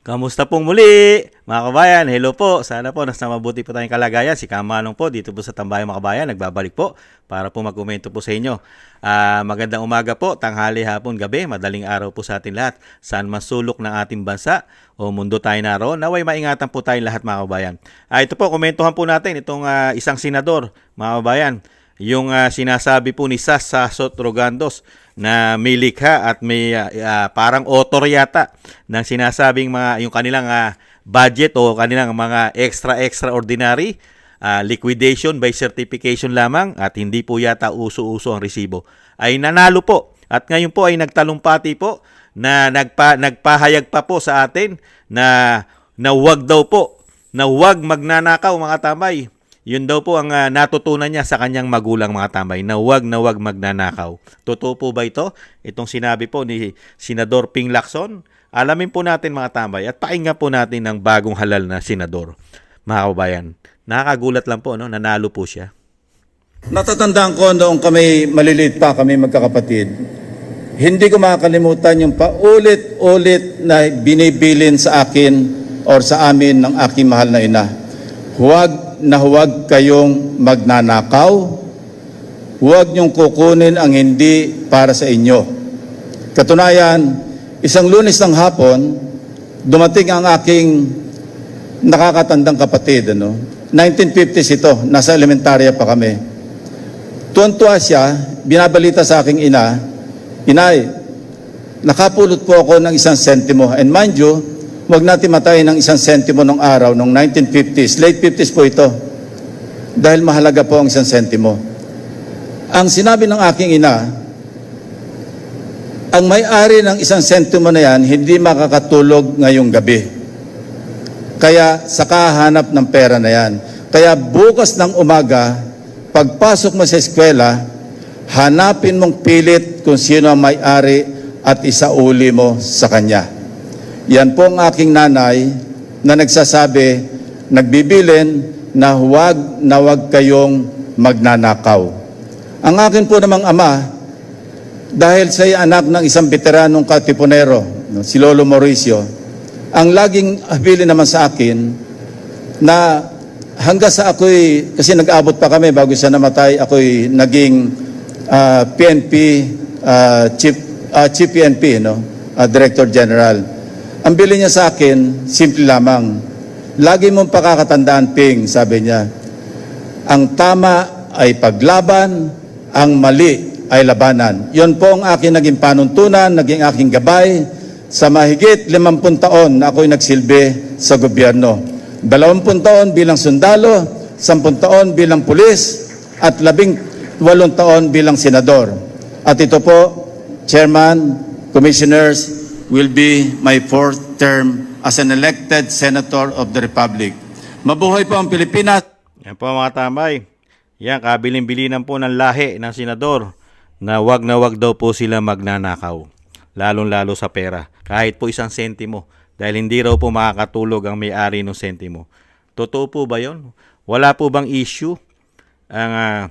Kamusta pong muli, mga kabayan? Hello po. Sana po nasa mabuti po tayong kalagayan. Si Kamanong po dito po sa Tambayan mga kabayan. Nagbabalik po para po magkomento po sa inyo. Magandang umaga po, tanghali, hapon, gabi. Madaling araw po sa atin lahat. Saan man sulok ng ating bansa o mundo tayo naroon. Naway maingatan po tayong lahat mga kabayan. Ito po, komentuhan po natin itong isang senador mga kabayan. Yung sinasabi po ni Sasa Sotrogandos na may likha at may parang author yata ng sinasabing yung kanilang budget o kanilang mga extraordinary liquidation by certification lamang at hindi po yata uso-uso ang resibo ay nanalo po at ngayon po ay nagtalumpati po na nagpahayag pa po sa atin na wag daw po na wag magnanakaw mga tambay. Yun daw po ang natutunan niya sa kanyang magulang mga tambay na wag magnanakaw. Totoo po ba ito? Itong sinabi po ni Senador Ping Lacson. Alamin po natin mga tambay at pakinggan po natin ang bagong halal na senador. Mga kabayan, nakakagulat lang po, no? Nanalo po siya. Natatandaan ko noong kami maliliit pa, kami magkakapatid. Hindi ko makakalimutan yung paulit-ulit na binibilin sa akin or sa amin ng aking mahal na ina. Huwag kayong magnanakaw. Huwag niyong kukunin ang hindi para sa inyo. Katunayan, isang Lunes ng hapon, dumating ang aking nakakatandang kapatid. 1950s ito, nasa elementarya pa kami. Tuwan-tuwa siya, binabalita sa aking ina, Inay, nakapulot po ako ng 1 sentimo. And mind you, huwag natin matayin ng 1 sentimo nung araw, nung 1950s. Late 50s po ito. Dahil mahalaga po ang 1 sentimo. Ang sinabi ng aking ina, ang may-ari ng 1 sentimo na yan, hindi makakatulog ngayong gabi. Kaya saka hanap ng pera na yan. Kaya bukas ng umaga, pagpasok mo sa eskwela, hanapin mong pilit kung sino ang may-ari at isauli mo sa kanya. Yan po ang aking nanay na nagsasabi, nagbibilin na huwag kayong magnanakaw. Ang akin po namang ama, dahil siya'y anak ng isang veteranong katipunero, si Lolo Mauricio, ang laging habilin naman sa akin na hanggang sa ako'y, kasi nag-abot pa kami bago siya namatay, ako'y naging PNP, Chief PNP, Director General. Ang bilin niya sa akin, simple lamang. Lagi mong pakakatandaan, Ping, sabi niya, ang tama ay paglaban, ang mali ay labanan. Yon po ang aking naging panuntunan, naging aking gabay sa mahigit 50 taon na ako'y nagsilbi sa gobyerno. 20 taon bilang sundalo, 10 taon bilang pulis, at 18 taon bilang senador. At ito po, Chairman, Commissioners, will be my 4th term as an elected Senator of the Republic. Mabuhay po ang Pilipinas. Yan po mga tambay. Yan, kabilin-bilinan po ng lahi ng senador na wag daw po sila magnanakaw. Lalong-lalo sa pera. Kahit po 1 sentimo. Dahil hindi raw po makakatulog ang may-ari ng sentimo. Totoo po ba yun? Wala po bang issue ang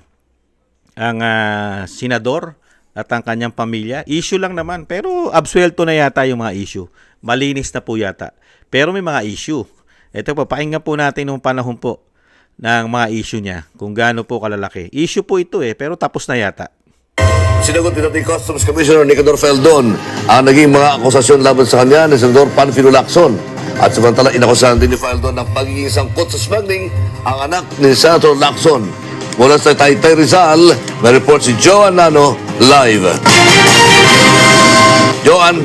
senador at ang kanyang pamilya? Issue lang naman. Pero absuelto na yata yung mga issue. Malinis na po yata. Pero may mga issue. Ito po, pakinggan po natin nung panahon po ng mga issue niya. Kung gaano po kalalaki. Issue po ito pero tapos na yata. Sinagot din natin Customs Commissioner Nicador Feldon ang naging mga akusasyon laban sa kanya ni Senador Panfilo Lacson. At samantala, inakusahan din ni Feldon ng pagiging sangkot sa smuggling ang anak ni Senator Lacson. Mula sa Taytay Rizal, may report si Joan Nano live. Joan.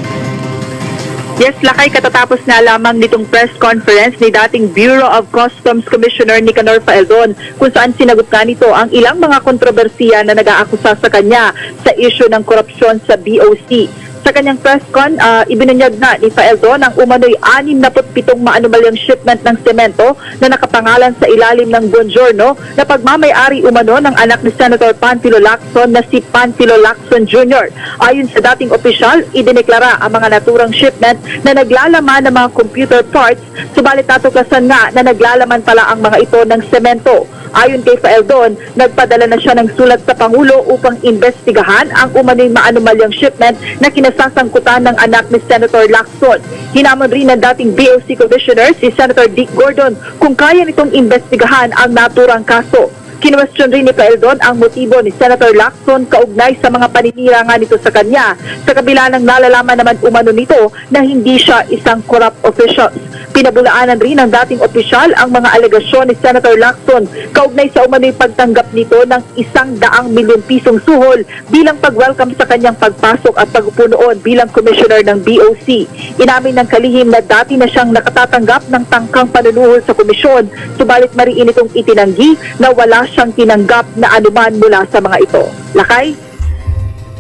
Yes, Lakay, katatapos na lamang nitong press conference ni dating Bureau of Customs Commissioner Nicanor Faeldon kung saan sinagot nga nito ang ilang mga kontrobersiya na nag-aakusa sa kanya sa issue ng korupsyon sa BOC. Sa kanyang press con, ibinunyag na ni Faeldon ang umano'y 67 maanumalyang shipment ng semento na nakapangalan sa ilalim ng Buongiorno na pagmamay-ari umano ng anak ni Senator Panfilo Lacson na si Panfilo Lacson Jr. Ayon sa dating opisyal, idineklara ang mga naturang shipment na naglalaman ng mga computer parts, subalit natuklasan nga na naglalaman pala ang mga ito ng semento. Ayon kay Faeldon, nagpadala na siya ng sulat sa Pangulo upang investigahan ang umano'y maanumalyang shipment na kinasama kinasasangkutan ng anak ni Senator Lacson. Hinamon rin ng dating BOC Commissioner si Senator Dick Gordon kung kaya nitong imbestigahan ang naturang kaso. Kinwestiyon rin ni Paeldon ang motibo ni Senator Lacson kaugnay sa mga paninira nga nito sa kanya, sa kabila ng nalalaman naman umano nito na hindi siya isang corrupt official. Pinabulaanan rin ng dating opisyal ang mga alegasyon ni Senator Lacson kaugnay sa umano'y pagtanggap nito ng 100 milyong pisong suhol bilang pag-welcome sa kanyang pagpasok at pag-upo noon bilang commissioner ng BOC. Inamin ng kalihim na dati na siyang nakatatanggap ng tangkang panunuhol sa komisyon, subalit mariin itong itinanggi na wala siyang tinanggap na anuman mula sa mga ito. Lakay?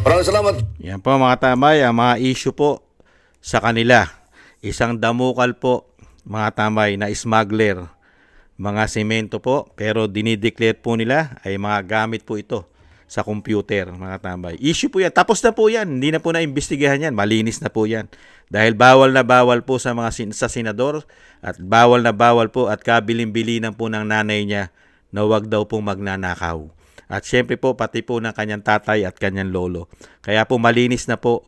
Maraming salamat. Yan po mga tambay, ang mga issue po sa kanila. Isang damukal po mga tambay na smuggler, mga semento po, pero dinideclare po nila ay mga gamit po ito sa computer mga tambay. Issue po yan. Tapos na po yan. Hindi na po na-imbestigahan yan. Malinis na po yan. Dahil bawal na bawal po sa mga sa senador at bawal na bawal po at kabilin-bilinan po ng nanay niya na wag daw pong magnanakaw. At syempre po pati po ng kanyang tatay at kanyang lolo. Kaya po malinis na po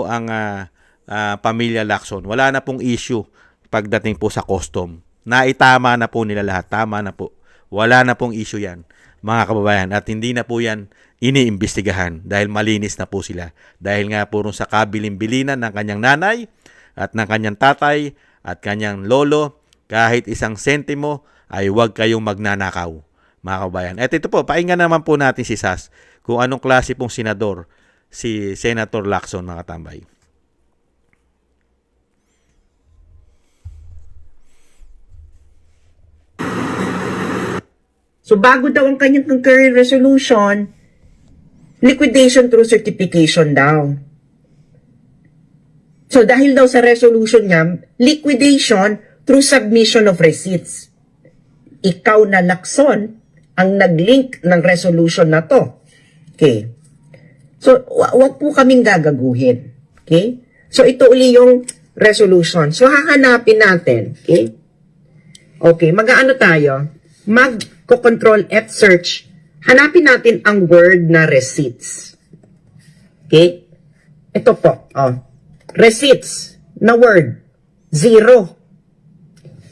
ang pamilya Lacson. Wala na pong issue pagdating po sa custom. Naitama na po nila lahat. Tama na po. Wala na pong issue yan, mga kababayan. At hindi na po yan iniimbestigahan dahil malinis na po sila. Dahil nga po sa kabilin-bilinan ng kanyang nanay at ng kanyang tatay at kanyang lolo, kahit isang sentimo ay huwag kayong magnanakaw, mga kababayan. At ito po, painggan naman po natin si Sas kung anong klase pong senador si Senator Lacson, mga tambay. So bago daw ang kanyang concurrent resolution, liquidation through certification daw. So dahil daw sa resolution niya, liquidation through submission of receipts. Ikaw na Lacson ang nag-link ng resolution na to. Okay. So wag po kaming gagaguhin. Okay? So ito uli yung resolution. So hahanapin natin. Okay? Okay, mag-aano tayo? Mag-control F search. Hanapin natin ang word na receipts. Okay? Ito po. Oh. Receipts na word. 0.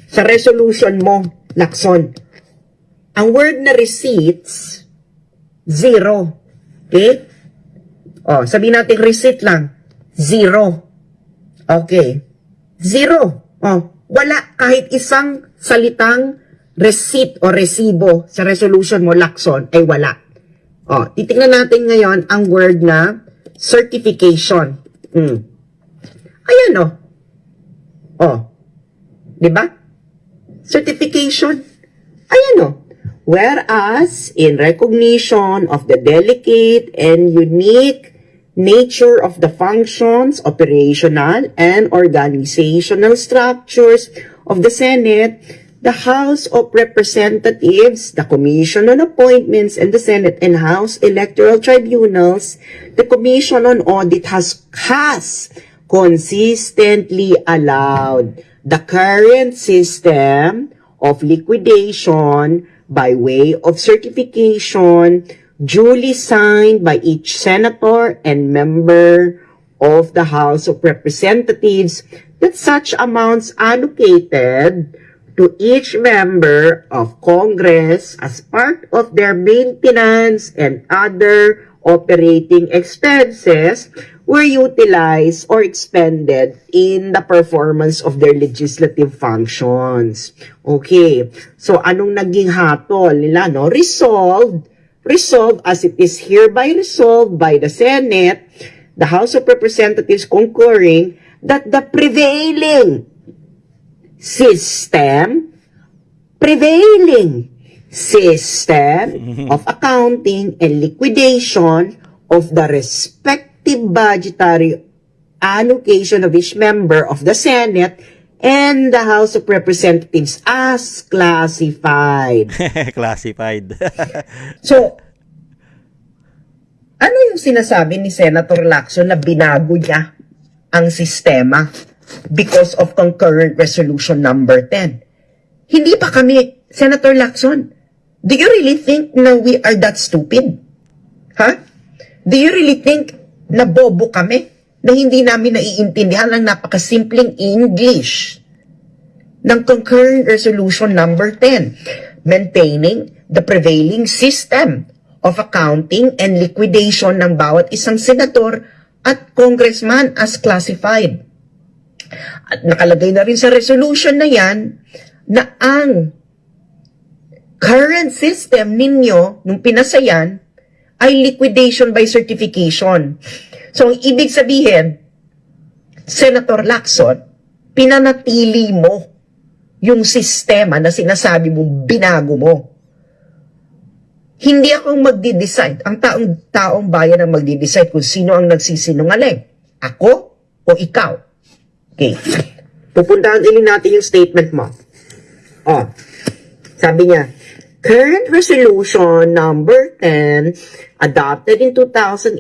Sa resolution mo, Lacson. Ang word na receipts, 0. Okay? Oh, sabihin natin receipt lang. 0. Okay. 0. Oh, wala kahit isang salitang receipt o resibo sa resolution mo, Lacson, ay wala. Oh, titingnan natin ngayon ang word na certification. Ayan oh. Oh. 'Di ba? Certification. Ayan oh. Whereas, in recognition of the delicate and unique nature of the functions, operational, and organizational structures of the Senate, the House of Representatives, the Commission on Appointments, and the Senate and House Electoral Tribunals, the Commission on Audit has consistently allowed the current system of liquidation by way of certification duly signed by each senator and member of the House of Representatives that such amounts allocated to each member of Congress as part of their maintenance and other operating expenses were utilized or expended in the performance of their legislative functions. Okay. So, anong naging hatol nila, no? Resolved as it is hereby resolved by the Senate, the House of Representatives concurring that the prevailing system of accounting and liquidation of the respective budgetary allocation of each member of the Senate and the House of Representatives as classified. Classified. So, ano yung sinasabi ni Senator Lacson na binago niya ang sistema because of concurrent resolution number 10? Hindi pa kami, Senator Lacson, do you really think na we are that stupid? Ha? Do you really think na bobo kami? na hindi namin naiintindihan ang napakasimpleng English ng Concurrent Resolution number 10, maintaining the prevailing system of accounting and liquidation ng bawat isang senador at congressman as classified. At nakalagay na rin sa resolution na yan na ang current system ninyo, nung pinasayan, ay liquidation by certification. So, ang ibig sabihin, Senator Lacson, pinanatili mo yung sistema na sinasabi mong binago mo. Hindi ako magdi-decide. Ang taong bayan ang magdi-decide kung sino ang nagsisinungaling. Ako o ikaw? Okay. Pupuntahan ulit natin yung statement mo. Sabi niya, Current Resolution number 10, adopted in 2011,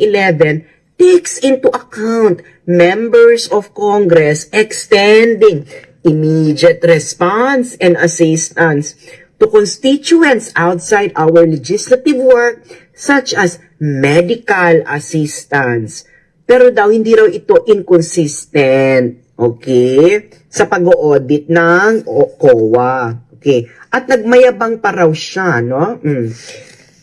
takes into account members of Congress extending immediate response and assistance to constituents outside our legislative work, such as medical assistance. Pero daw, hindi raw ito inconsistent, okay, sa pag-audit ng COA. Okay. At nagmayabang pa raw siya, no?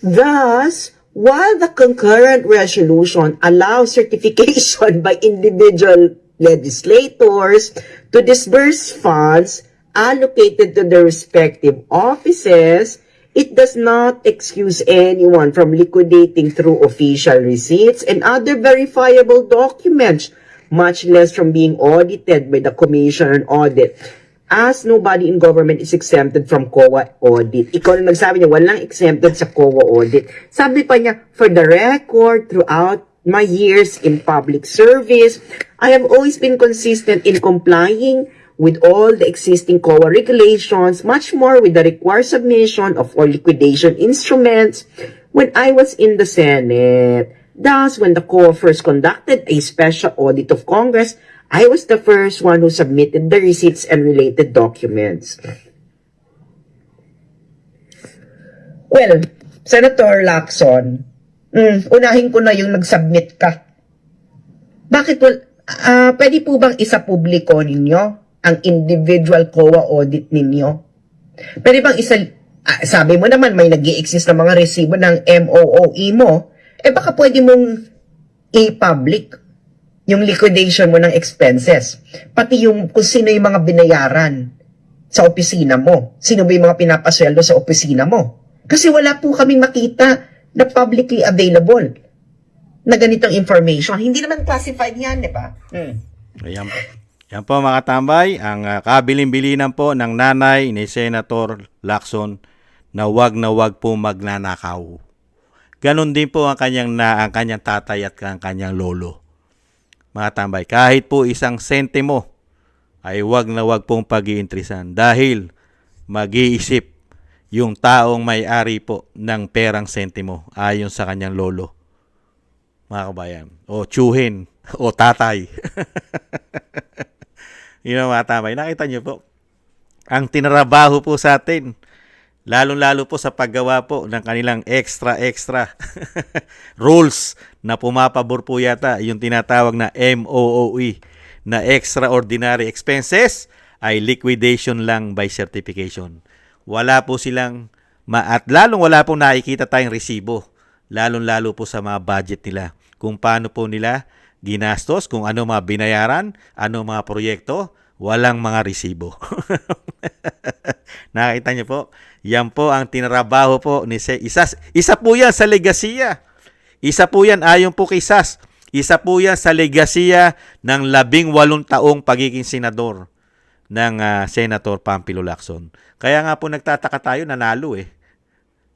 Thus, while the concurrent resolution allows certification by individual legislators to disburse funds allocated to their respective offices, it does not excuse anyone from liquidating through official receipts and other verifiable documents, much less from being audited by the Commission on Audit, as nobody in government is exempted from COA audit. Ikaw na nagsabi niya, walang exempted sa COA audit. Sabi pa niya, for the record, throughout my years in public service, I have always been consistent in complying with all the existing COA regulations, much more with the required submission of all liquidation instruments when I was in the Senate. Thus, when the COA first conducted a special audit of Congress, I was the first one who submitted the receipts and related documents. Well, Senator Lacson, unahin ko na yung nag-submit ka. Bakit pwede po bang isa-publiko ninyo ang individual COA audit ninyo? Pwede bang sabi mo naman may nag-i-exist na mga resibo ng MOOE mo, baka pwede mong i-public yung liquidation mo ng expenses. Pati yung kung sino yung mga binayaran sa opisina mo. Sino ba yung mga pinapasweldo sa opisina mo? Kasi wala po kaming makita na publicly available na ganitong information. Hindi naman classified yan, di ba? Yan po mga tambay, ang kabilin-bilinan po ng nanay ni Senator Lacson na wag po magnanakaw. Ganon din po ang kanyang tatay at ang kanyang lolo. Mga tambay, kahit po isang sentimo ay wag pong pag-iintrisan dahil mag-iisip yung taong may-ari po ng perang sentimo ayon sa kanyang lolo. Mga kabayan, o tsuhin, o tatay. Yun mga tambay, nakita nyo po, ang tinrabaho po sa atin, lalong-lalo po sa paggawa po ng kanilang extra rules na pumapabor po yata yung tinatawag na MOOE na extraordinary expenses ay liquidation lang by certification. Wala po silang at lalong wala pong nakikita tayong resibo, lalong-lalo po sa mga budget nila kung paano po nila ginastos, kung ano mga binayaran, ano mga proyekto, walang mga resibo. Nakita niyo po? Yan po ang tinrabaho po ni isa po yan sa legasiya. Isa po yan ayon po kay SAS. Isa po yan sa legasiya ng 18 taong pagiging senador ng Senator Pampilo Lacson. Kaya nga po nagtataka tayo, nanalo eh.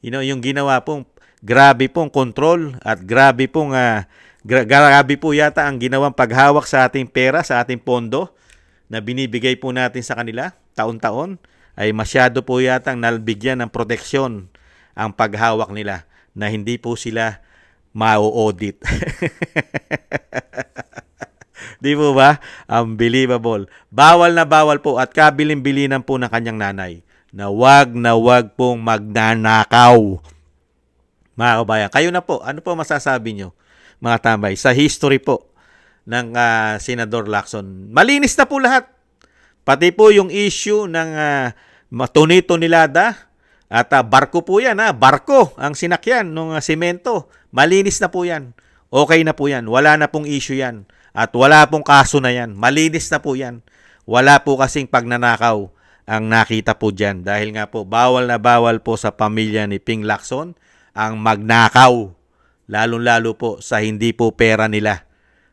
Yung ginawa pong grabe pong control at grabe po yata ang ginawang paghawak sa ating pera, sa ating pondo na binibigay po natin sa kanila taon-taon ay masyado po yatang nalbigyan ng proteksyon ang paghawak nila na hindi po sila ma-audit. Di po ba? Unbelievable. Bawal na bawal po at kabilin-bilinan po ng kanyang nanay na wag pong magnanakaw. Mga kabayan, kayo na po, ano po masasabi nyo, mga tambay, sa history po ng Senador Lacson. Malinis na po lahat. Pati po yung issue ng tonilada at barko po yan. Barko ang sinakyan ng semento. Malinis na po yan. Okay na po yan. Wala na pong issue yan. At wala pong kaso na yan. Malinis na po yan. Wala po kasing pagnanakaw ang nakita po dyan. Dahil nga po, bawal na bawal po sa pamilya ni Ping Lacson ang magnakaw. Lalong-lalo po sa hindi po pera nila.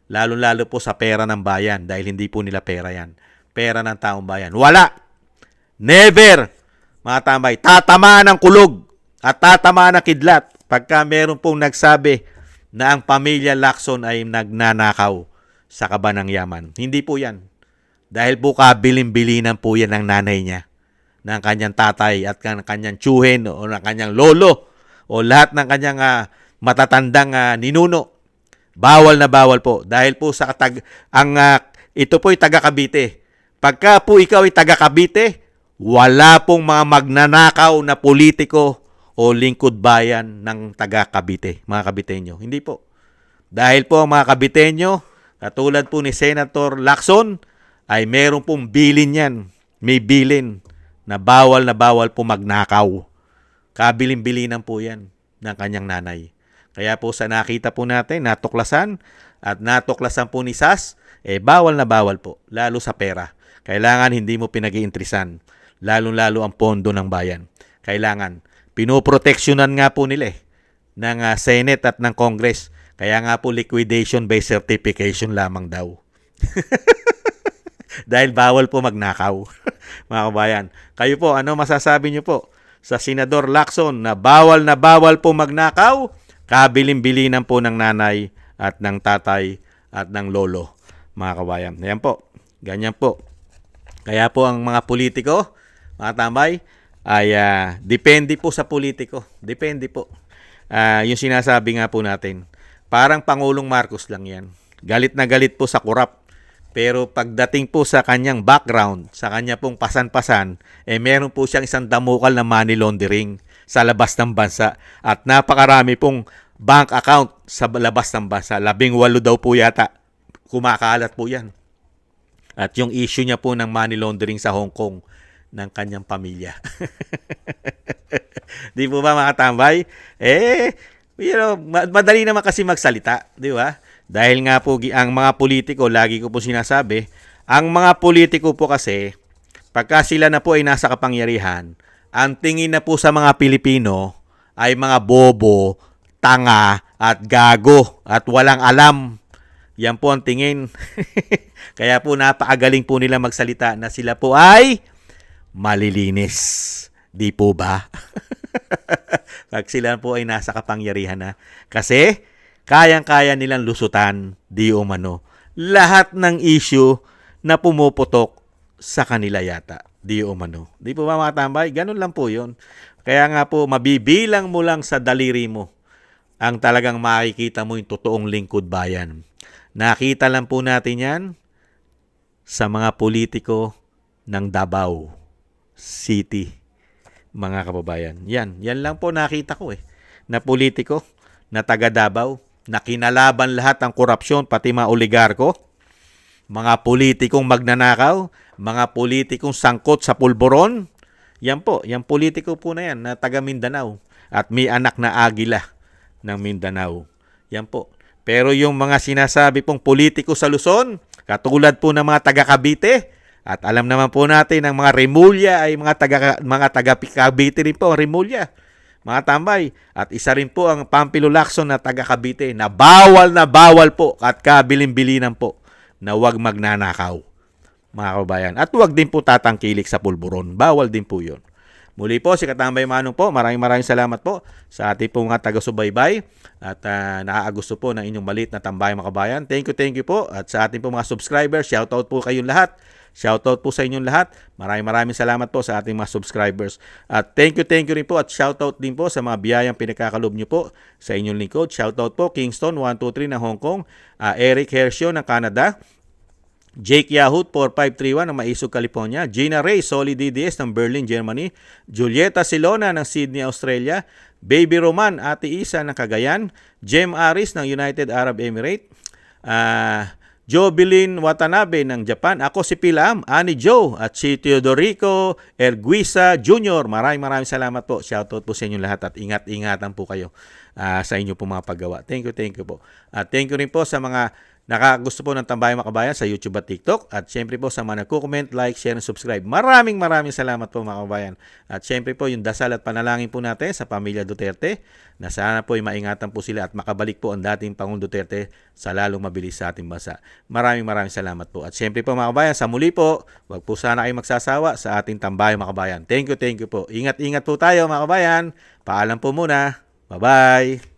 Lalong-lalo po sa pera ng bayan. Dahil hindi po nila pera yan. Pera ng taong bayan. Wala! Never! Mga tambay, tatamaan ng kulog at tatamaan ng kidlat pagka meron pong nagsabi na ang pamilya Lacson ay nagnanakaw sa kabanang yaman. Hindi po yan. Dahil po kabilin-bilinan po yan ng nanay niya, ng kanyang tatay at ng kanyang tsuhin o ng kanyang lolo o lahat ng kanyang matatandang ninuno. Bawal na bawal po. Dahil po sa ito po ay taga Cavite. Pagka po ikaw ay taga Cavite, wala pong mga magnanakaw na politiko o lingkod bayan ng taga Cavite, mga Caviteño. Hindi po. Dahil po ang mga Caviteño, katulad po ni Senator Lacson, ay meron pong bilin yan. May bilin na bawal po magnakaw. Kabilin-bilinan po yan ng kanyang nanay. Kaya po sa nakita po natin, natuklasan po ni SAS, bawal na bawal po, lalo sa pera. Kailangan hindi mo pinag-iintrisan, lalo-lalo ang pondo ng bayan. Kailangan, pinoproteksyonan nga po nila ng Senate at ng Congress. Kaya nga po liquidation by certification lamang daw. Dahil bawal po magnakaw. Mga kabayan, kayo po, ano masasabi niyo po sa Senador Lacson na bawal po magnakaw? Kabilin-bilinan po ng nanay at ng tatay at ng lolo, mga kabayan. Ayan po, ganyan po. Kaya po ang mga politiko, mga tambay, ay depende po sa politiko. Depende po. Yung sinasabi nga po natin, parang Pangulong Marcos lang yan. Galit na galit po sa korap. Pero pagdating po sa kanyang background, sa kanya pong pasan-pasan, meron po siyang isang damukal na money laundering sa labas ng bansa. At napakarami pong bank account sa labas ng bansa. 18 daw po yata. Kumakalat po yan. At yung issue niya po ng money laundering sa Hong Kong ng kanyang pamilya. Di po ba mga tambay? Madali naman kasi magsalita. Di ba? Dahil nga po ang mga politiko, lagi ko po sinasabi, ang mga politiko po kasi, pagka sila na po ay nasa kapangyarihan, ang tingin na po sa mga Pilipino ay mga bobo, tanga, at gago, at walang alam. Yan po ang tingin. Kaya po napakagaling po nila magsalita na sila po ay malilinis. Di po ba? Pag sila po ay nasa kapangyarihan na. Kasi, kayang-kaya nilang lusutan, di umano, lahat ng issue na pumuputok sa kanila yata, di umano. Di po ba mga tambay? Ganun lang po yun. Kaya nga po, mabibilang mo lang sa daliri mo ang talagang makikita mo yung totoong lingkod bayan. Nakita lang po natin yan sa mga politiko ng Davao City, mga kababayan. Yan lang po nakita ko na politiko na taga Davao, na kinalaban lahat ang korupsyon, pati mga oligarko, mga politikong magnanakaw, mga politikong sangkot sa pulburon. Yan po, yung politiko po na yan, na taga Mindanao. At may anak na agila ng Mindanao. Yan po. Pero yung mga sinasabi pong politiko sa Luzon, katulad po ng mga taga Cavite, at alam naman po natin ang mga Remulla ay mga taga Cavite rin po, Remulla. Mga tambay, at isa rin po ang Pampilo Lacson na taga Cavite na bawal po at kabilin-bilinan po na huwag magnanakaw, mga kababayan. At huwag din po tatangkilik sa pulburon. Bawal din po yun. Muli po, si Katambay Manong po, maraming salamat po sa ating po mga taga-subaybay at nakakagusto po ng inyong maliit na tambay, mga kababayan. Thank you po. At sa ating po mga subscribers, shoutout po kayong lahat. Shoutout po sa inyong lahat. Maraming salamat po sa ating mga subscribers. At thank you rin po at shoutout din po sa mga biyayang pinagkakalob nyo po sa inyong lingkod. Shoutout po Kingston 123 ng Hong Kong, Eric Hershio ng Canada, Jake Yahut 4531 ng Maisog, California, Gina Ray Solid DDS ng Berlin, Germany, Julieta Silona ng Sydney, Australia, Baby Roman Ate Isa ng Cagayan, Jem Aris ng United Arab Emirates, Jobilin Watanabe ng Japan. Ako si Pilam, Ani Joe at si Teodorico Erguisa Jr. Maraming salamat po. Shoutout po sa inyong lahat at ingat-ingatan po kayo sa inyo po mga paggawa. Thank you po. At thank you rin po sa mga nakagusto po ng Tambayang Makabayan sa YouTube at TikTok. At syempre po sa mga nagko-comment, like, share, and subscribe. Maraming salamat po mga kabayan. At syempre po yung dasal at panalangin po natin sa pamilya Duterte na sana po ay maingatan po sila at makabalik po ang dating Pangulong Duterte sa lalong mabilis sa ating bansa. Maraming salamat po. At syempre po mga kabayan, sa muli po, wag po sana kayo magsasawa sa ating Tambayang Makabayan. Thank you po. Ingat po tayo mga kabayan. Paalam po muna. Bye-bye.